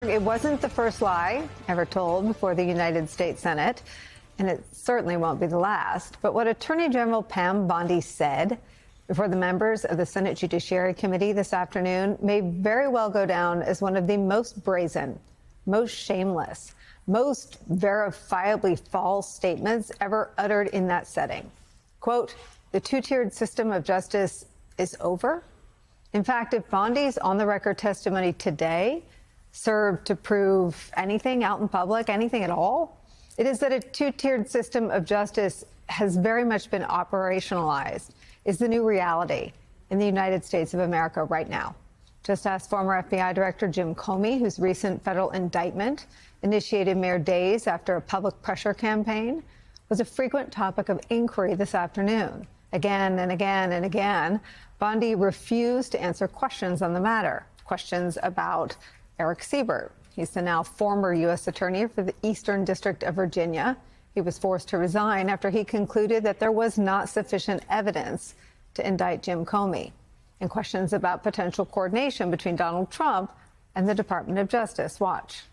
It wasn't the first lie ever told before the United States Senate, and it certainly won't be the last. But what Attorney General Pam Bondi said before the members of the Senate Judiciary Committee this afternoon may very well go down as one of the most brazen, most shameless, most verifiably false statements ever uttered in that setting. Quote, the two-tiered system of justice is over? In fact, if Bondi's on-the-record testimony today served to prove anything out in public, anything at all, it is that a two-tiered system of justice has very much been operationalized, is the new reality in the United States of America right now. Just ask former FBI Director Jim Comey, whose recent federal indictment, initiated mere days after a public pressure campaign, was a frequent topic of inquiry this afternoon. Again and again and again, Bondi refused to answer questions on the matter, questions about Eric Siebert. He's the now former U.S. Attorney for the Eastern District of Virginia. He was forced to resign after he concluded that there was not sufficient evidence to indict Jim Comey. And questions about potential coordination between Donald Trump and the Department of Justice. Watch.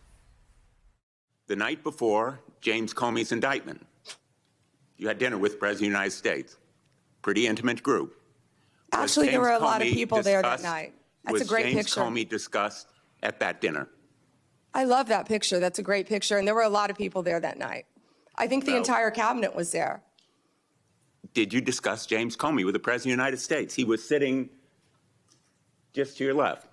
The night before James Comey's indictment, you had dinner with the President of the United States. Pretty intimate group. Actually, there were a lot of people there that night. That's a great picture. Was James Comey discussed at that dinner? I love that picture. That's a great picture. And there were a lot of people there that night. I think the entire cabinet was there. Did you discuss James Comey with the President of the United States? He was sitting just to your left.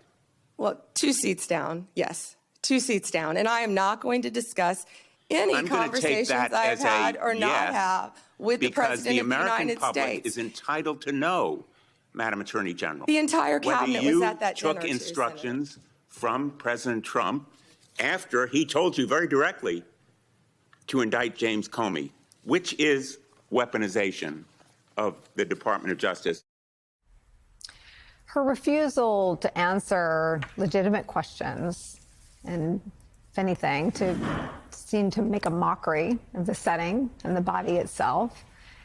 Well, 2 seats down, yes. 2 seats down. And I am not going to discuss any conversations I've had or not have with the President of the United States. Because the American public is entitled to know, Madam Attorney General. The entire cabinet was at that dinner. Whether you took instructions from President Trump after he told you very directly to indict James Comey, which is weaponization of the Department of Justice. Her refusal to answer legitimate questions and, if anything, to seem to make a mockery of the setting and the body itself,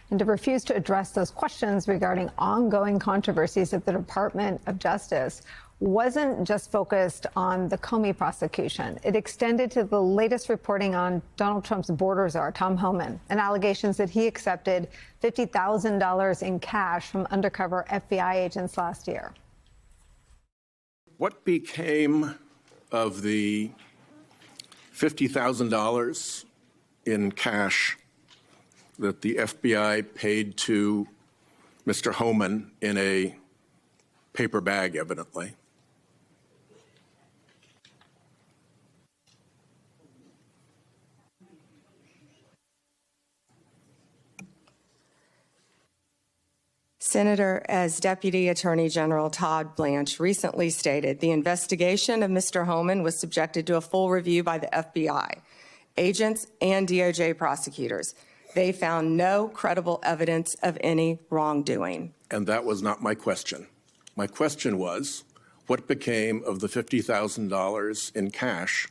and to refuse to address those questions regarding ongoing controversies at the Department of Justice wasn't just focused on the Comey prosecution. It extended to the latest reporting on Donald Trump's border czar, Tom Homan, and allegations that he accepted $50,000 in cash from undercover FBI agents last year. What became of the $50,000 in cash that the FBI paid to Mr. Homan in a paper bag, evidently? Senator, as Deputy Attorney General Todd Blanche recently stated, the investigation of Mr. Homan was subjected to a full review by the FBI, agents, and DOJ prosecutors. They found no credible evidence of any wrongdoing. And that was not my question. My question was, what became of the $50,000 in cash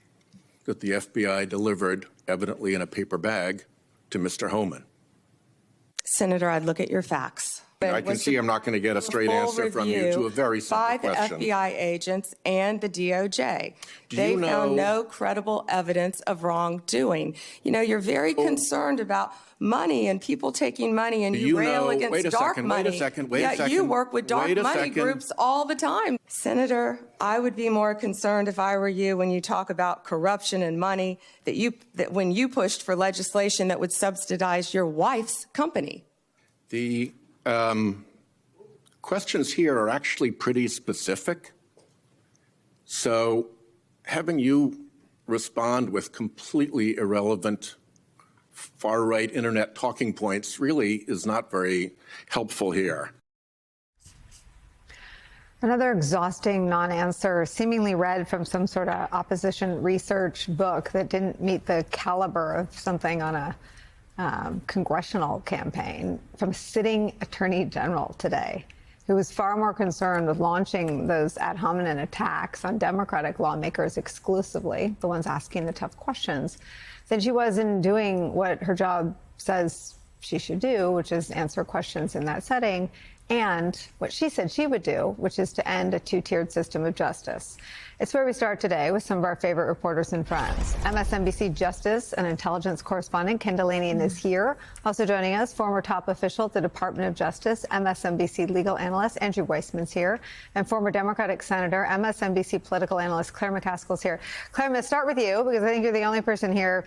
that the FBI delivered, evidently in a paper bag, to Mr. Homan? Senator, I'd look at your facts. I can see I'm not going to get a straight answer from you to a very simple question. By the FBI agents and the DOJ. They found no credible evidence of wrongdoing. You know, you're very concerned about money and people taking money, and you rail against dark money. Wait a second. You work with dark money groups all the time. Senator, I would be more concerned if I were you when you talk about corruption and money, that when you pushed for legislation that would subsidize your wife's company. The questions here are actually pretty specific. So having you respond with completely irrelevant far-right internet talking points really is not very helpful here. Another exhausting non-answer, seemingly read from some sort of opposition research book that didn't meet the caliber of something on a congressional campaign, from a sitting attorney general today, who was far more concerned with launching those ad hominem attacks on Democratic lawmakers exclusively, the ones asking the tough questions, than she was in doing what her job says she should do, which is answer questions in that setting, and what she said she would do, which is to end a two-tiered system of justice. It's where we start today with some of our favorite reporters and friends. MSNBC Justice and Intelligence correspondent Ken Dilanian is here. Also joining us, former top official at the Department of Justice, MSNBC legal analyst Andrew Weissman's here, and former Democratic Senator, MSNBC political analyst Claire McCaskill's here. Claire, I'm going to start with you because I think you're the only person here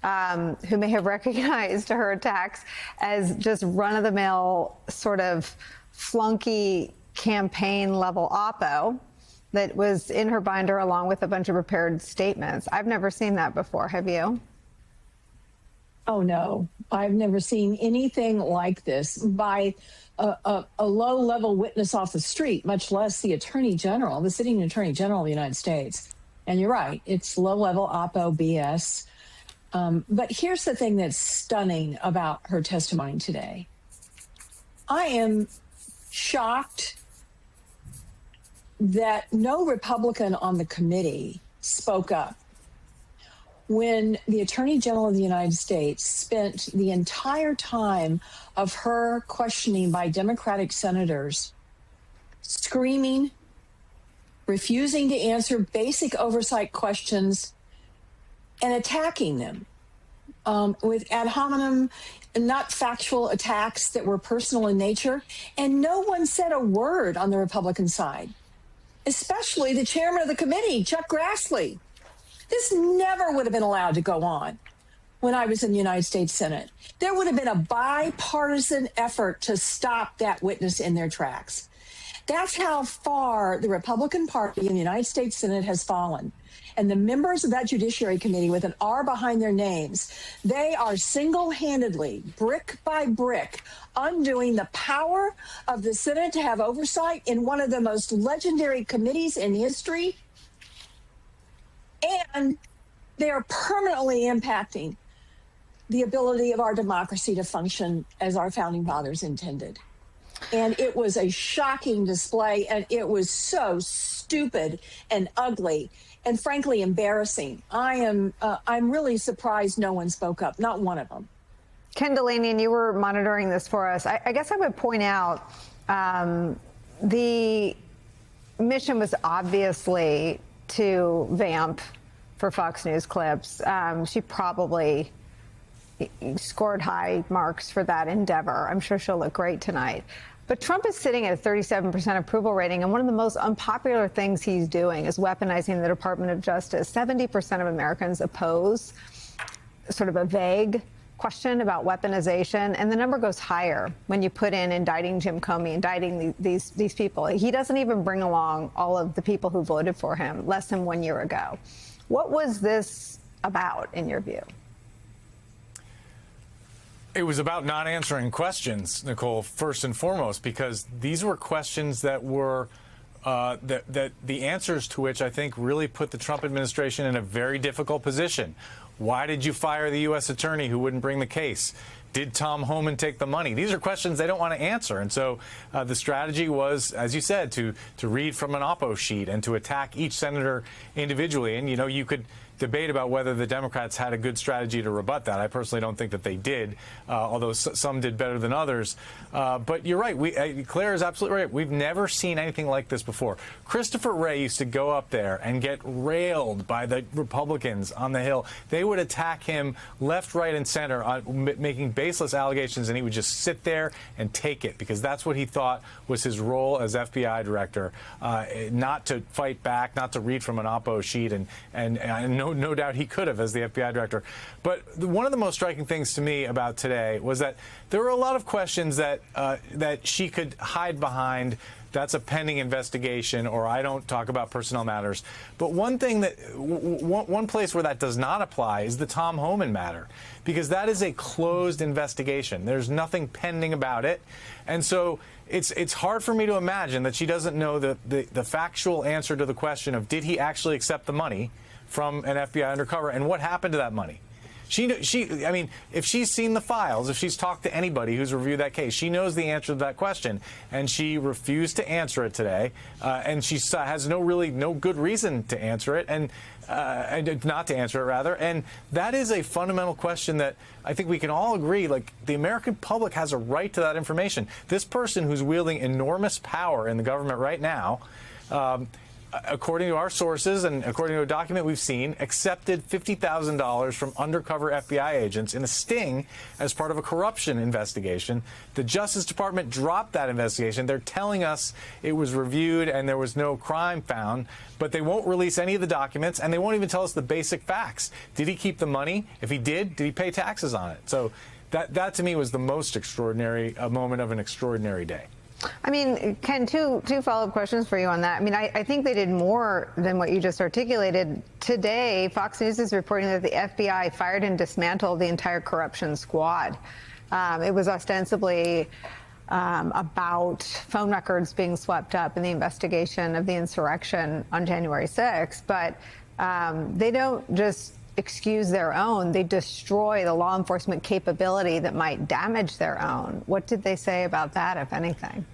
who may have recognized her attacks as just run-of-the-mill sort of flunky campaign-level oppo that was in her binder along with a bunch of prepared statements. I've never seen that before. Have you? Oh, no. I've never seen anything like this by a low-level witness off the street, much less the Attorney General, the sitting Attorney General of the United States. And you're right. It's low-level oppo BS. But here's the thing that's stunning about her testimony today. I am shocked that no Republican on the committee spoke up when the Attorney General of the United States spent the entire time of her questioning by Democratic senators screaming, refusing to answer basic oversight questions, and attacking them with ad hominem, not factual attacks that were personal in nature. And no one said a word on the Republican side, especially the chairman of the committee, Chuck Grassley. This never would have been allowed to go on when I was in the United States Senate. There would have been a bipartisan effort to stop that witness in their tracks. That's how far the Republican Party in the United States Senate has fallen. And the members of that Judiciary Committee with an R behind their names, they are single-handedly, brick by brick, undoing the power of the Senate to have oversight in one of the most legendary committees in history. And they are permanently impacting the ability of our democracy to function as our founding fathers intended. And it was a shocking display, and it was so stupid and ugly and frankly embarrassing. I'm really surprised no one spoke up, not one of them. Ken Dilanian, you were monitoring this for us. I guess I would point out the mission was obviously to vamp for Fox News clips. She probably scored high marks for that endeavor. I'm sure she'll look great tonight. But Trump is sitting at a 37% approval rating, and one of the most unpopular things he's doing is weaponizing the Department of Justice. 70% of Americans oppose sort of a vague question about weaponization, and the number goes higher when you put in indicting Jim Comey, indicting these people. He doesn't even bring along all of the people who voted for him less than 1 year ago. What was this about, in your view? It was about not answering questions, Nicole, first and foremost, because these were questions that were that the answers to which I think really put the Trump administration in a very difficult position. Why did you fire the U.S. attorney who wouldn't bring the case? Did Tom Homan take the money? These are questions they don't want to answer. And so the strategy was, as you said, to read from an oppo sheet and to attack each senator individually. And, you know, you could debate about whether the Democrats had a good strategy to rebut that. I personally don't think that they did, although some did better than others. But you're right. Claire is absolutely right. We've never seen anything like this before. Christopher Wray used to go up there and get railed by the Republicans on the Hill. They would attack him left, right, and center, making baseless allegations, and he would just sit there and take it because that's what he thought was his role as FBI director, not to fight back, not to read from an oppo sheet, and no doubt he could have as the FBI director. But one of the most striking things to me about today was that there were a lot of questions that she could hide behind. That's a pending investigation, or I don't talk about personnel matters. But one thing one place where that does not apply is the Tom Homan matter, because that is a closed investigation. There's nothing pending about it. And so it's hard for me to imagine that she doesn't know the factual answer to the question of did he actually accept the money from an FBI undercover and what happened to that money. I mean, if she's seen the files, if she's talked to anybody who's reviewed that case, she knows the answer to that question, and she refused to answer it today, and she has no good reason to answer it, and not to answer it, rather. And that is a fundamental question that I think we can all agree, like, the American public has a right to that information. This person who's wielding enormous power in the government right now, according to our sources and according to a document we've seen, accepted $50,000 from undercover FBI agents in a sting as part of a corruption investigation. The Justice Department dropped that investigation. They're telling us it was reviewed and there was no crime found, but they won't release any of the documents, and they won't even tell us the basic facts. Did he keep the money? If he did he pay taxes on it? So that to me was the most extraordinary moment of an extraordinary day. I mean, Ken, two follow-up questions for you on that. I mean, I think they did more than what you just articulated. Today, Fox News is reporting that the FBI fired and dismantled the entire corruption squad. It was ostensibly about phone records being swept up in the investigation of the insurrection on January 6th. But they don't just excuse their own. They destroy the law enforcement capability that might damage their own. What did they say about that, if anything?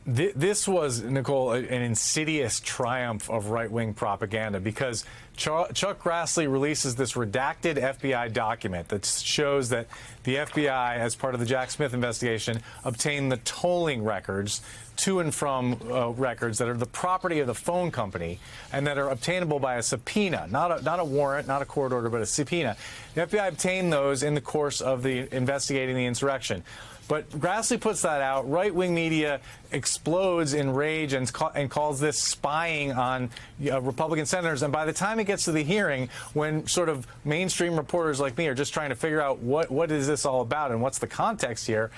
This was, Nicole, an insidious triumph of right-wing propaganda, because Chuck Grassley releases this redacted FBI document that shows that the FBI, as part of the Jack Smith investigation, obtained the tolling records, to and from records that are the property of the phone company and that are obtainable by a subpoena, not a warrant, not a court order, but a subpoena. The FBI obtained those in the course of the investigating the insurrection. But Grassley puts that out. Right-wing media explodes in rage and calls this spying on Republican senators. And by the time it gets to the hearing, when sort of mainstream reporters like me are just trying to figure out what is this all about and what's the context here,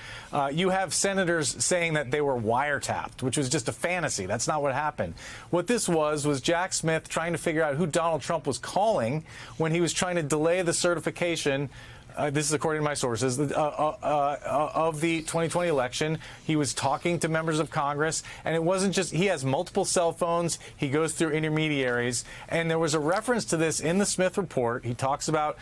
you have senators saying that they were wiretapped, which was just a fantasy. That's not what happened. What this was Jack Smith trying to figure out who Donald Trump was calling when he was trying to delay the certification. This is according to my sources, of the 2020 election. He was talking to members of Congress, and it wasn't just, he has multiple cell phones, he goes through intermediaries, and there was a reference to this in the Smith report. He talks about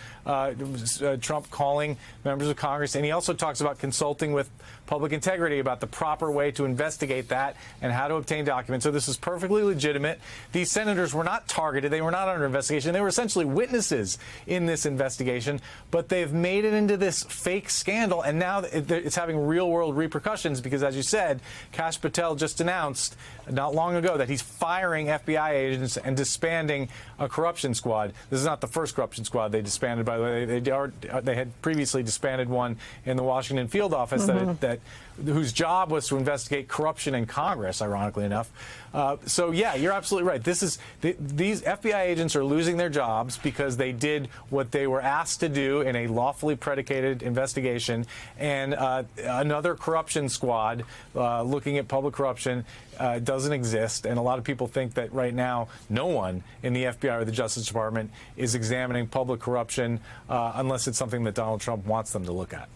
Trump calling members of Congress, and he also talks about consulting with Public Integrity about the proper way to investigate that and how to obtain documents. So this is perfectly legitimate. These senators were not targeted. They were not under investigation. They were essentially witnesses in this investigation, but they've made it into this fake scandal, and now it's having real-world repercussions because, as you said, Kash Patel just announced not long ago that he's firing FBI agents and disbanding a corruption squad. This is not the first corruption squad they disbanded, by the way. They had previously disbanded one in the Washington field office whose job was to investigate corruption in Congress, ironically enough. So, yeah, you're absolutely right. These FBI agents are losing their jobs because they did what they were asked to do in a lawfully predicated investigation, and another corruption squad looking at public corruption doesn't exist. And a lot of people think that right now no one in the FBI or the Justice Department is examining public corruption unless it's something that Donald Trump wants them to look at.